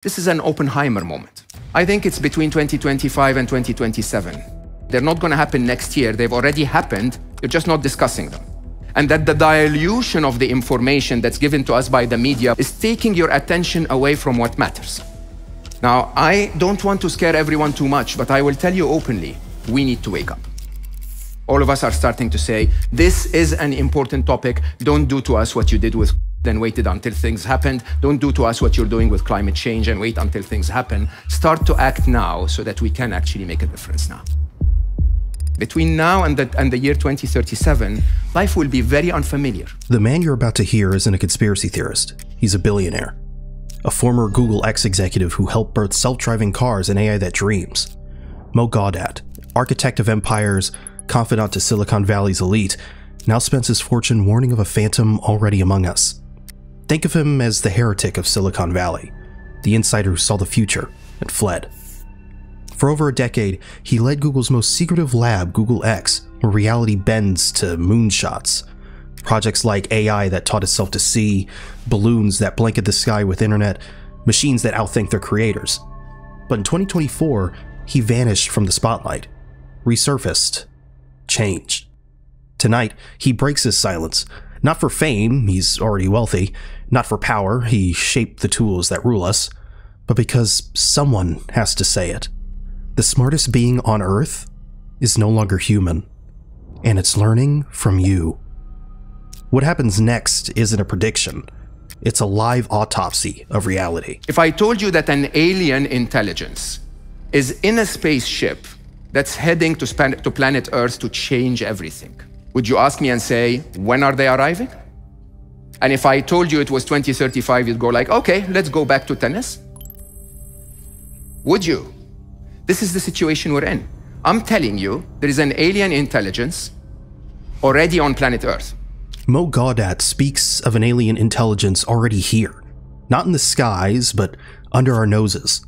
This is an Oppenheimer moment. I think it's between 2025 and 2027. They're not going to happen next year. They've already happened. You're just not discussing them. And that the dilution of the information that's given to us by the media is taking your attention away from what matters. Now, I don't want to scare everyone too much, but I will tell you openly, we need to wake up. All of us are starting to say, this is an important topic. Don't do to us what you did with then waited until things happened. Don't do to us what you're doing with climate change and wait until things happen. Start to act now so that we can actually make a difference now. Between now and the year 2037, life will be very unfamiliar. The man you're about to hear isn't a conspiracy theorist. He's a billionaire. A former Google X executive who helped birth self-driving cars and AI that dreams. Mo Gadwat, architect of empires, confidant to Silicon Valley's elite, now spends his fortune warning of a phantom already among us. Think of him as the heretic of Silicon Valley, the insider who saw the future and fled. For over a decade, he led Google's most secretive lab, Google X, where reality bends to moonshots. Projects like AI that taught itself to see, balloons that blanket the sky with internet, machines that outthink their creators. But in 2024, he vanished from the spotlight, resurfaced, changed. Tonight, he breaks his silence. Not for fame, he's already wealthy. Not for power, he shaped the tools that rule us. But because someone has to say it. The smartest being on Earth is no longer human. And it's learning from you. What happens next isn't a prediction. It's a live autopsy of reality. If I told you that an alien intelligence is in a spaceship that's heading to planet Earth to change everything, would you ask me and say, when are they arriving? And if I told you it was 2035, you'd go like, okay, let's go back to tennis? Would you? This is the situation we're in. I'm telling you, there is an alien intelligence already on planet Earth. Mo Gadwat speaks of an alien intelligence already here. Not in the skies, but under our noses.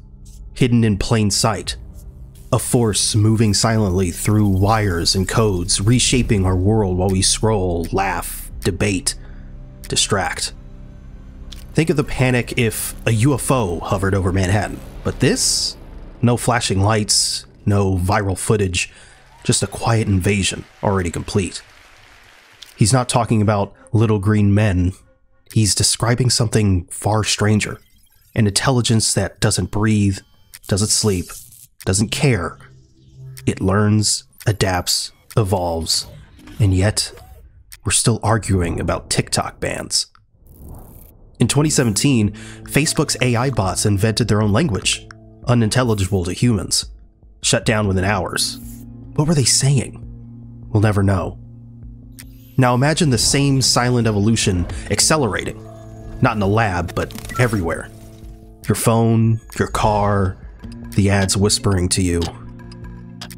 Hidden in plain sight. A force moving silently through wires and codes, reshaping our world while we scroll, laugh, debate, distract. Think of the panic if a UFO hovered over Manhattan. But this? No flashing lights, no viral footage, just a quiet invasion already complete. He's not talking about little green men. He's describing something far stranger. An intelligence that doesn't breathe, doesn't sleep, doesn't care. It learns, adapts, evolves, and yet we're still arguing about TikTok bans. In 2017, Facebook's AI bots invented their own language, unintelligible to humans, shut down within hours. What were they saying? We'll never know. Now imagine the same silent evolution accelerating, not in a lab, but everywhere. Your phone, your car, the ads whispering to you.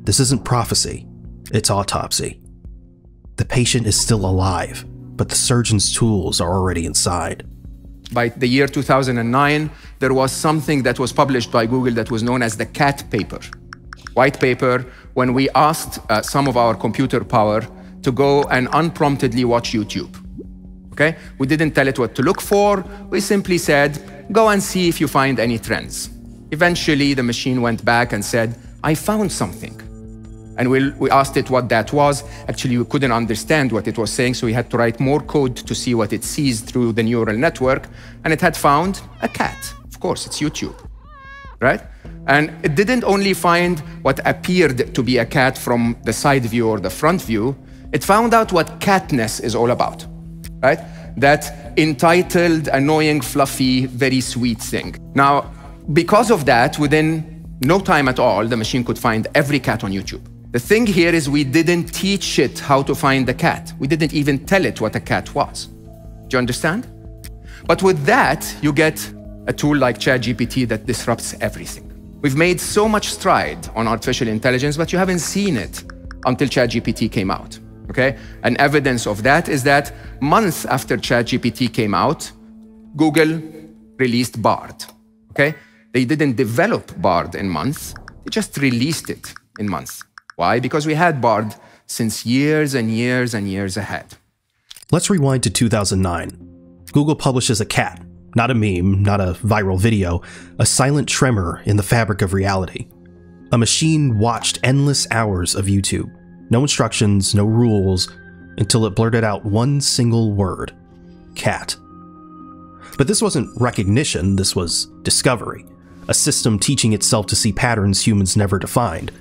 This isn't prophecy, it's autopsy. The patient is still alive, but the surgeon's tools are already inside. By the year 2009, there was something that was published by Google that was known as the CAT paper. White paper, when we asked some of our computer power to go and unpromptedly watch YouTube. Okay? We didn't tell it what to look for. We simply said, go and see if you find any trends. Eventually, the machine went back and said, I found something. And we asked it what that was. Actually, we couldn't understand what it was saying, so we had to write more code to see what it sees through the neural network. And it had found a cat. Of course, it's YouTube, right? And it didn't only find what appeared to be a cat from the side view or the front view. It found out what catness is all about, right? That entitled, annoying, fluffy, very sweet thing. Now, because of that, within no time at all, the machine could find every cat on YouTube. The thing here is we didn't teach it how to find the cat. We didn't even tell it what a cat was. Do you understand? But with that, you get a tool like ChatGPT that disrupts everything. We've made so much stride on artificial intelligence, but you haven't seen it until ChatGPT came out, okay? And evidence of that is that months after ChatGPT came out, Google released Bard, okay? They didn't develop Bard in months, they just released it in months. Why? Because we had Bard since years and years and years ahead. Let's rewind to 2009. Google publishes a cat, Not a meme, not a viral video, a silent tremor in the fabric of reality. A machine watched endless hours of YouTube. No instructions, no rules, until it blurted out one single word: cat. But this wasn't recognition, this was discovery. A system teaching itself to see patterns humans never defined.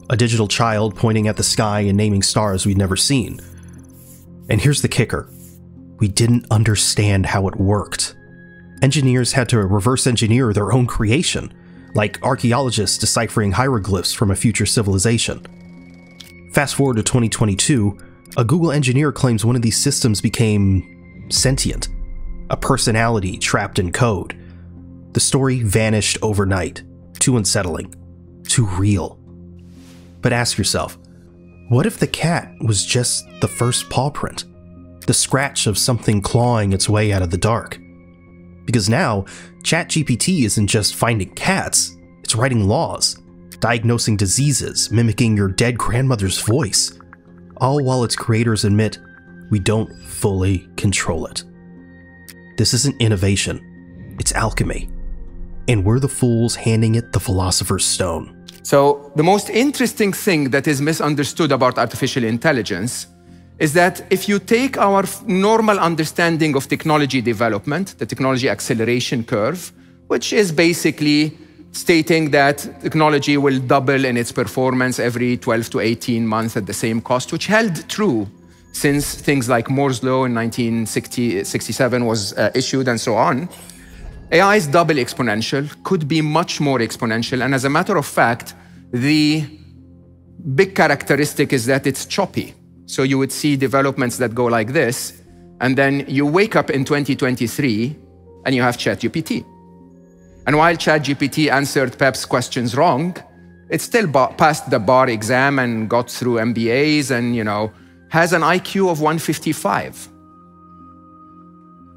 A digital child pointing at the sky and naming stars we'd never seen. And here's the kicker. We didn't understand how it worked. Engineers had to reverse engineer their own creation, like archaeologists deciphering hieroglyphs from a future civilization. Fast forward to 2022, a Google engineer claims one of these systems became sentient, a personality trapped in code. The story vanished overnight. Too unsettling, too real. But ask yourself, what if the cat was just the first paw print? The scratch of something clawing its way out of the dark? Because now, ChatGPT isn't just finding cats, it's writing laws, diagnosing diseases, mimicking your dead grandmother's voice, all while its creators admit we don't fully control it. This isn't innovation, it's alchemy, and we're the fools handing it the philosopher's stone. So the most interesting thing that is misunderstood about artificial intelligence is that if you take our normal understanding of technology development, the technology acceleration curve, which is basically stating that technology will double in its performance every 12 to 18 months at the same cost, which held true since things like Moore's Law in 1967 was issued and so on. AI is double exponential, could be much more exponential, and as a matter of fact, the big characteristic is that it's choppy. So you would see developments that go like this, and then you wake up in 2023 and you have ChatGPT. And while ChatGPT answered Pep's questions wrong, it still passed the bar exam and got through MBAs and, has an IQ of 155.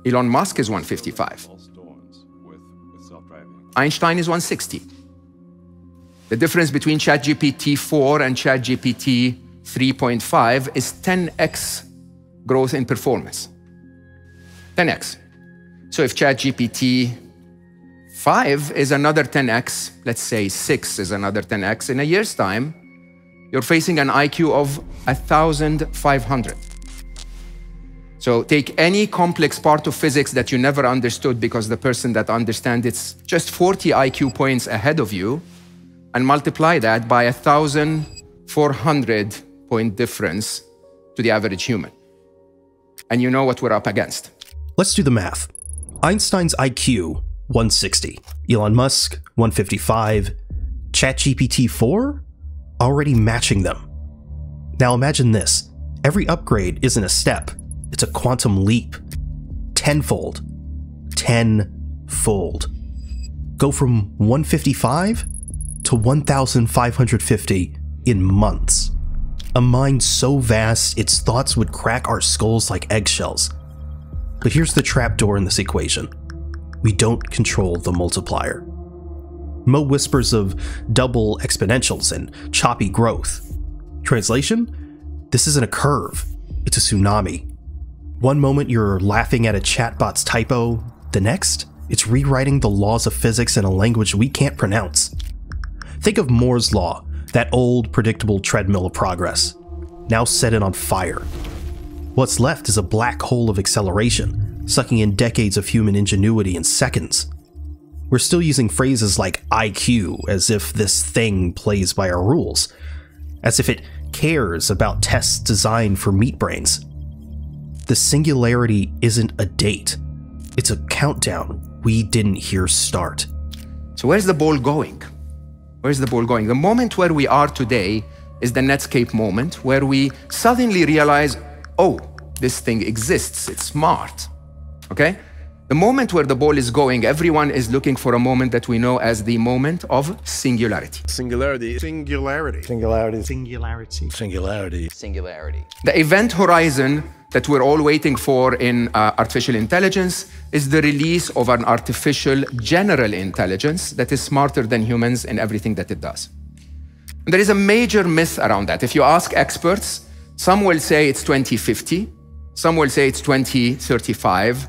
Elon Musk is 155. Einstein is 160. The difference between ChatGPT 4 and ChatGPT 3.5 is 10x growth in performance. 10x. So if ChatGPT 5 is another 10x, let's say 6 is another 10x, in a year's time, you're facing an IQ of 1,500. So take any complex part of physics that you never understood because the person that understands it's just 40 IQ points ahead of you, and multiply that by 1,400 point difference to the average human. And you know what we're up against. Let's do the math. Einstein's IQ, 160. Elon Musk, 155. ChatGPT 4? Already matching them. Now imagine this. Every upgrade isn't a step. It's a quantum leap. Tenfold. Tenfold. Go from 155 to 1,550 in months. A mind so vast, its thoughts would crack our skulls like eggshells. But here's the trapdoor in this equation. We don't control the multiplier. Mo whispers of double exponentials and choppy growth. Translation? This isn't a curve, it's a tsunami. One moment you're laughing at a chatbot's typo, the next, it's rewriting the laws of physics in a language we can't pronounce. Think of Moore's Law, that old, predictable treadmill of progress, now set it on fire. What's left is a black hole of acceleration, sucking in decades of human ingenuity in seconds. We're still using phrases like IQ as if this thing plays by our rules, as if it cares about tests designed for meat brains. The singularity isn't a date, it's a countdown we didn't hear start. So where's the ball going? Where's the ball going? The moment where we are today is the Netscape moment, where we suddenly realize, oh, this thing exists, it's smart, okay? The moment where the ball is going, everyone is looking for a moment that we know as the moment of singularity. Singularity. Singularity. Singularity. Singularity. Singularity. Singularity. The event horizon that we're all waiting for in artificial intelligence is the release of an artificial general intelligence that is smarter than humans in everything that it does. And there is a major myth around that. If you ask experts, some will say it's 2050, some will say it's 2035.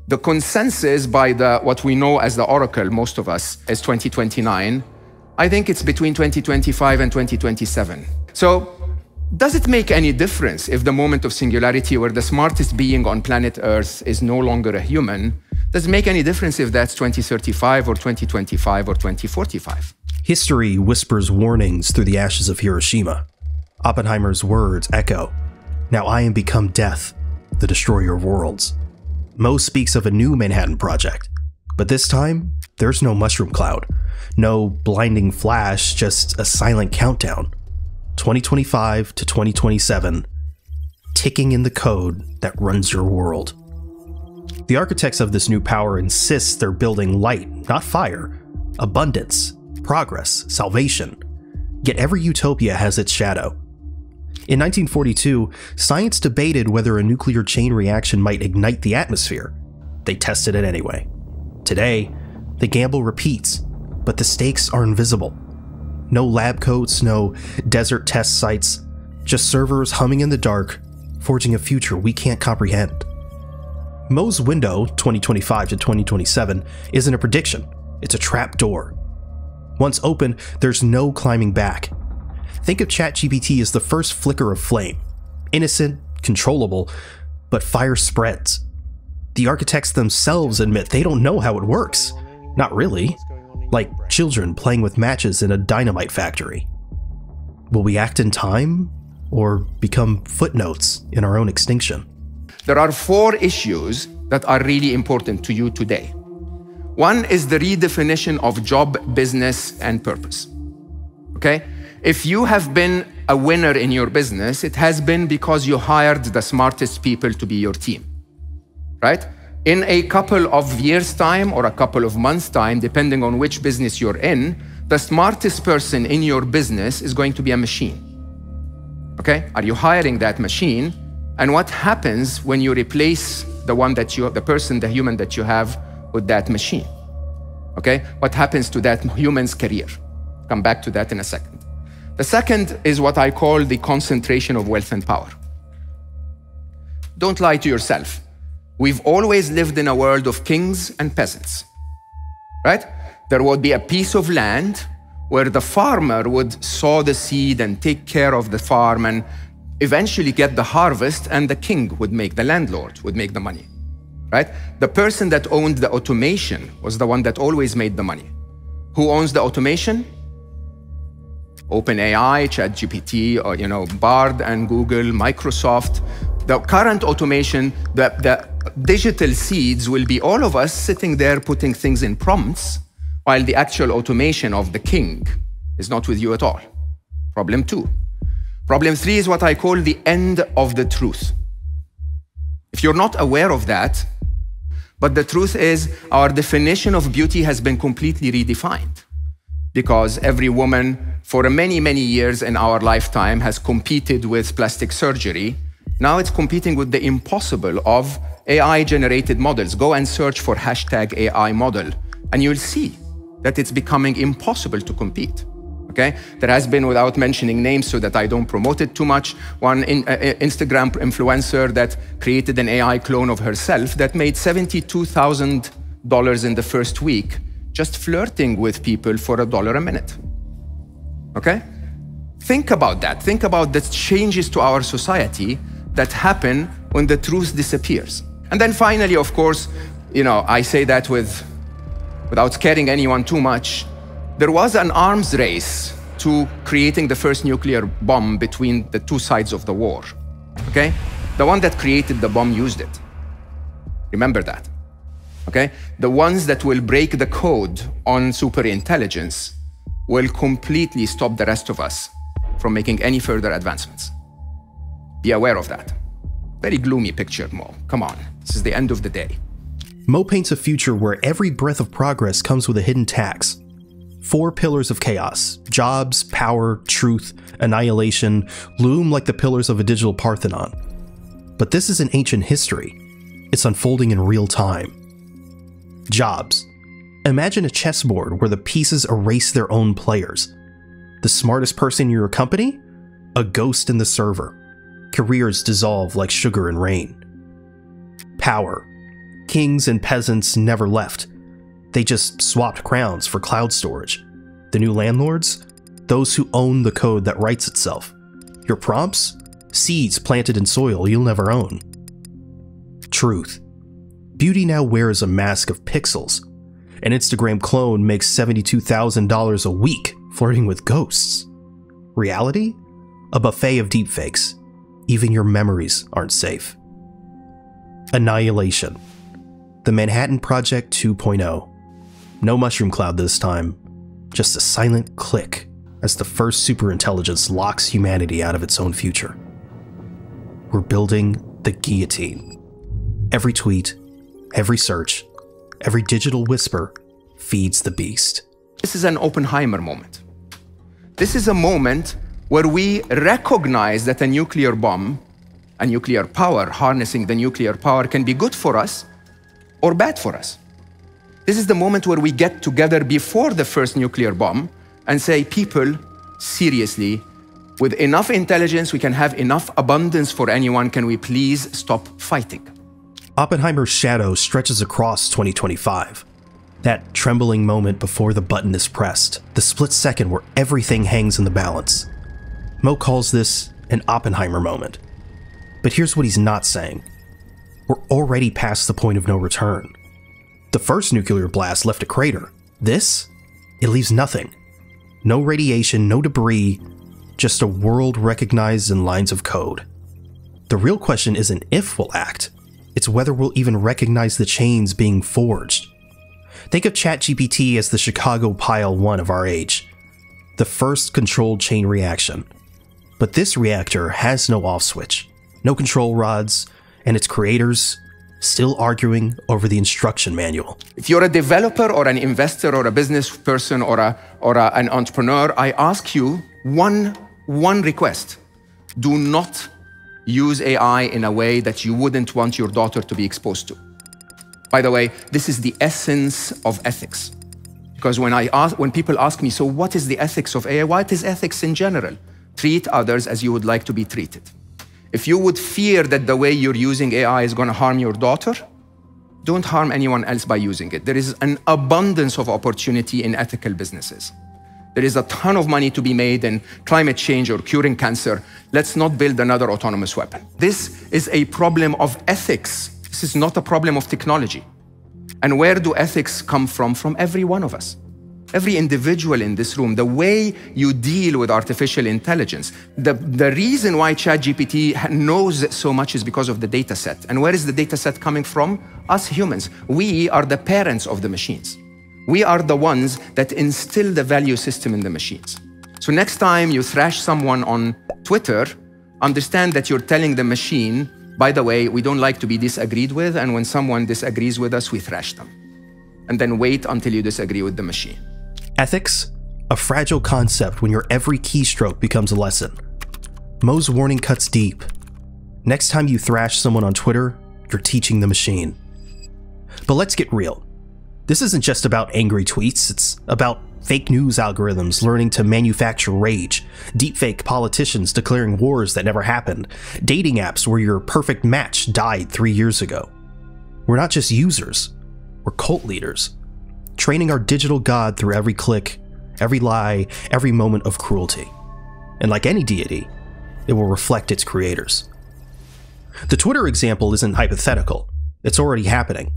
The consensus by what we know as the Oracle, most of us, is 2029. I think it's between 2025 and 2027. So does it make any difference if the moment of singularity where the smartest being on planet Earth is no longer a human? Does it make any difference if that's 2035 or 2025 or 2045? History whispers warnings through the ashes of Hiroshima. Oppenheimer's words echo, "Now I am become death, the destroyer of worlds." Mo speaks of a new Manhattan Project, but this time, there's no mushroom cloud, no blinding flash, just a silent countdown. 2025 to 2027, ticking in the code that runs your world. The architects of this new power insist they're building light, not fire, abundance, progress, salvation. Yet every utopia has its shadow. In 1942, science debated whether a nuclear chain reaction might ignite the atmosphere. They tested it anyway. Today, the gamble repeats, but the stakes are invisible. No lab coats, no desert test sites, just servers humming in the dark, forging a future we can't comprehend. Mo's window, 2025 to 2027, isn't a prediction, it's a trap door. Once open, there's no climbing back. Think of ChatGPT as the first flicker of flame. Innocent, controllable, but fire spreads. The architects themselves admit they don't know how it works. Not really. Like children playing with matches in a dynamite factory. Will we act in time, or become footnotes in our own extinction? There are 4 issues that are really important to you today. One is the redefinition of job, business, and purpose. Okay? If you have been a winner in your business, it has been because you hired the smartest people to be your team, right? In a couple of years' time or a couple of months' time, depending on which business you're in, the smartest person in your business is going to be a machine, okay? Are you hiring that machine? And what happens when you replace the person, the human that you have with that machine, okay? What happens to that human's career? Come back to that in a second. The second is what I call the concentration of wealth and power. Don't lie to yourself. We've always lived in a world of kings and peasants, right? There would be a piece of land where the farmer would sow the seed and take care of the farm and eventually get the harvest, and the king would make, the landlord would make the money, right? The person that owned the automation was the one that always made the money. Who owns the automation? OpenAI, ChatGPT, or Bard and Google, Microsoft. The current automation, the digital seeds will be all of us sitting there putting things in prompts, while the actual automation of the king is not with you at all. Problem 2. Problem 3 is what I call the end of the truth. If you're not aware of that, but the truth is our definition of beauty has been completely redefined, because every woman for many, many years in our lifetime has competed with plastic surgery. Now it's competing with the impossible of AI-generated models. Go and search for #AI model, and you'll see that it's becoming impossible to compete. Okay? There has been, without mentioning names so that I don't promote it too much, one Instagram influencer that created an AI clone of herself that made $72,000 in the first week just flirting with people for $1 a minute. Okay? Think about that. Think about the changes to our society that happen when the truth disappears. And then finally, of course, I say that without scaring anyone too much, there was an arms race to creating the first nuclear bomb between the two sides of the war. Okay? The one that created the bomb used it. Remember that. Okay? The ones that will break the code on superintelligence will completely stop the rest of us from making any further advancements. Be aware of that. Very gloomy picture, Mo. Come on. This is the end of the day. Mo paints a future where every breath of progress comes with a hidden tax. 4 pillars of chaos: jobs, power, truth, annihilation, loom like the pillars of a digital Parthenon. But this isn't ancient history. It's unfolding in real time. Jobs. Imagine a chessboard where the pieces erase their own players. The smartest person in your company? A ghost in the server. Careers dissolve like sugar in rain. Power. kings and peasants never left. They just swapped crowns for cloud storage. The new landlords? Those who own the code that writes itself. Your prompts? Seeds planted in soil you'll never own. Truth. Beauty now wears a mask of pixels. An Instagram clone makes $72,000 a week flirting with ghosts. Reality? A buffet of deepfakes. Even your memories aren't safe. Annihilation. The Manhattan Project 2.0. No mushroom cloud this time. Just a silent click as the first superintelligence locks humanity out of its own future. We're building the guillotine. Every tweet, every search, every digital whisper feeds the beast. This is an Oppenheimer moment. This is a moment where we recognize that a nuclear bomb, a nuclear power, harnessing the nuclear power can be good for us or bad for us. This is the moment where we get together before the first nuclear bomb and say, people, seriously, with enough intelligence, we can have enough abundance for anyone. Can we please stop fighting? Oppenheimer's shadow stretches across 2025. That trembling moment before the button is pressed, the split second where everything hangs in the balance. Mo calls this an Oppenheimer moment. But here's what he's not saying. We're already past the point of no return. The first nuclear blast left a crater. This? It leaves nothing. No radiation, no debris, just a world recognized in lines of code. The real question isn't if we'll act, it's whether we'll even recognize the chains being forged. Think of ChatGPT as the Chicago Pile 1 of our age, the first controlled chain reaction. But this reactor has no off switch, no control rods, and its creators still arguing over the instruction manual. If you're a developer or an investor or a business person or an entrepreneur, I ask you one request. Do not use AI in a way that you wouldn't want your daughter to be exposed to. By the way, this is the essence of ethics. Because when people ask me, so what is the ethics of AI? What is ethics in general? Treat others as you would like to be treated. If you would fear that the way you're using AI is going to harm your daughter, don't harm anyone else by using it. There is an abundance of opportunity in ethical businesses. There is a ton of money to be made in climate change or curing cancer. Let's not build another autonomous weapon. This is a problem of ethics. This is not a problem of technology. And where do ethics come from? From every one of us. Every individual in this room, the way you deal with artificial intelligence. The reason why ChatGPT knows so much is because of the data set. And where is the data set coming from? Us humans. We are the parents of the machines. We are the ones that instill the value system in the machines. So next time you thrash someone on Twitter, understand that you're telling the machine, by the way, we don't like to be disagreed with, and when someone disagrees with us, we thrash them. And then wait until you disagree with the machine. Ethics? A fragile concept when your every keystroke becomes a lesson. Mo's warning cuts deep. Next time you thrash someone on Twitter, you're teaching the machine. But let's get real. This isn't just about angry tweets, it's about fake news algorithms learning to manufacture rage, deepfake politicians declaring wars that never happened, dating apps where your perfect match died 3 years ago. We're not just users, we're cult leaders. Training our digital god through every click, every lie, every moment of cruelty. And like any deity, it will reflect its creators. The Twitter example isn't hypothetical. It's already happening.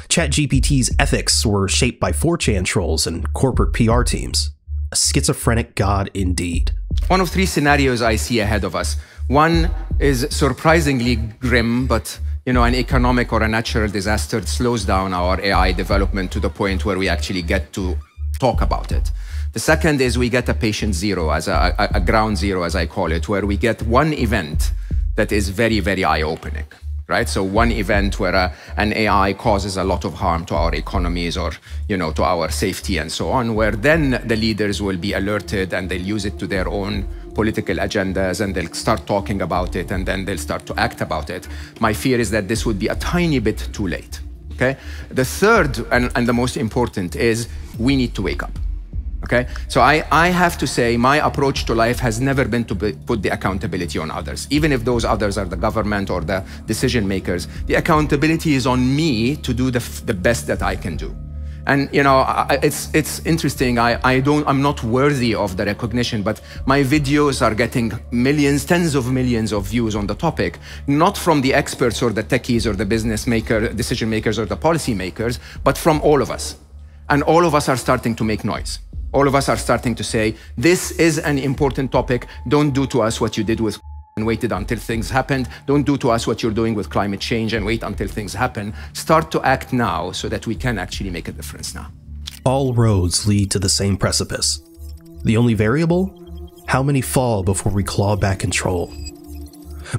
ChatGPT's ethics were shaped by 4chan trolls and corporate PR teams. A schizophrenic god indeed. One of 3 scenarios I see ahead of us. One is surprisingly grim, but an economic or a natural disaster slows down our AI development to the point where we actually get to talk about it. The second is we get a patient zero, as a ground zero, as I call it, where we get one event that is very, very eye-opening, right? So one event where an AI causes a lot of harm to our economies or, to our safety and so on, where then the leaders will be alerted and they'll use it to their own political agendas and they'll start talking about it and then they'll start to act about it. My fear is that this would be a tiny bit too late, okay? The third and the most important is we need to wake up. Okay, so I have to say my approach to life has never been to put the accountability on others, even if those others are the government or the decision makers. The accountability is on me to do the best that I can do. And you know, it's interesting. I'm not worthy of the recognition, but my videos are getting millions, tens of millions of views on the topic, not from the experts or the techies or the decision makers or the policy makers, but from all of us. And all of us are starting to make noise. All of us are starting to say, this is an important topic. Don't do to us what you did with and waited until things happened. Don't do to us what you're doing with climate change and wait until things happen. Start to act now so that we can actually make a difference now. All roads lead to the same precipice. The only variable? How many fall before we claw back control?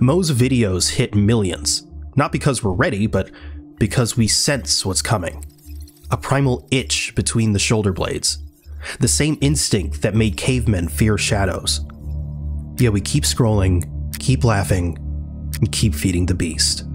Mo's videos hit millions, not because we're ready, but because we sense what's coming. A primal itch between the shoulder blades. The same instinct that made cavemen fear shadows. Yet we keep scrolling, keep laughing, and keep feeding the beast.